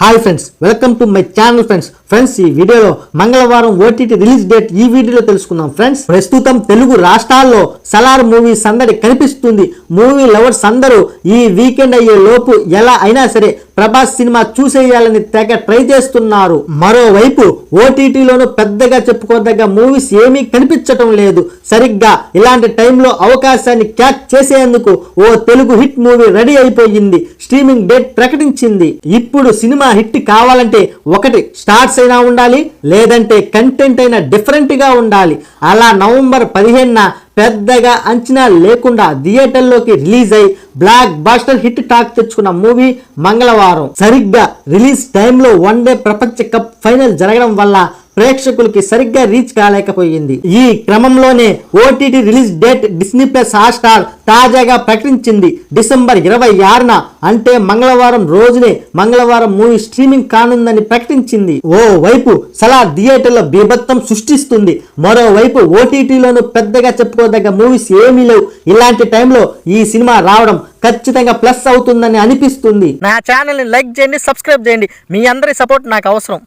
Hi friends, welcome to my channel friends ఈ వీడియోలో మంగళవారం ఓటీటీ రిలీజ్ డేట్ ఈ వీడియోలో తెలుసుకుందాం ఫ్రెండ్స్. ప్రస్తుతం తెలుగు రాష్ట్రాల్లో సలార్ మూవీ సందడి కనిపిస్తుంది. మూవీ లవర్స్ అందరూ ఈ వీకెండ్ అయ్యే లోపు ఎలా అయినా సరే ప్రభాస్ సినిమా చూసేయాలని తెగ ట్రై చేస్తున్నారు. మరోవైపు ఓటీటీలోనూ పెద్దగా చెప్పుకోదగ్గ మూవీస్ ఏమీ కనిపించటం లేదు. సరిగ్గా ఇలాంటి టైంలో అవకాశాన్ని క్యాచ్ చేసేందుకు ఓ తెలుగు హిట్ మూవీ రెడీ అయిపోయింది. స్ట్రీమింగ్ డేట్ ప్రకటించింది. ఇప్పుడు సినిమా హిట్ కావాలంటే ఒకటి స్టార్స్ అయినా ఉండాలి, లేదంటే కంటెంట్ అయినా డిఫరెంట్ గా ఉండాలి. అలా నవంబర్ 15న పెద్దగా అంచనా లేకుండా థియేటర్లోకి రిలీజ్ అయి బ్లాక్ బాస్టర్ హిట్ టాక్ తెచ్చుకున్న మూవీ మంగళవారం. సరిగ్గా రిలీజ్ టైంలో వన్డే ప్రపంచ కప్ ఫైనల్ జరగడం వల్ల ప్రేక్షకులకి సరిగ్గా రీచ్ కాలేకపోయింది. ఈ క్రమంలోనే OTT release date Disney plus Hotstar తాజాగా ప్రకటించింది. డిసెంబర్ 26న అంటే మంగళవారం రోజునే మంగళవారం మూవీ స్ట్రీమింగ్ కానుందని ప్రకటించింది. ఓ వైపు సలార్ థియేటర్లో బీభత్సం సృష్టిస్తుంది. మరోవైపు ఓటీటీలోనూ పెద్దగా చెప్పుకోదగ్గ మూవీస్ ఏమీ లేవు. ఇలాంటి టైంలో ఈ సినిమా రావడం ఖచ్చితంగా ప్లస్ అవుతుందని అనిపిస్తుంది. నా ఛానల్ని లైక్ చేయండి, సబ్స్క్రైబ్ చేయండి. మీ అందరి సపోర్ట్ నాకు అవసరం.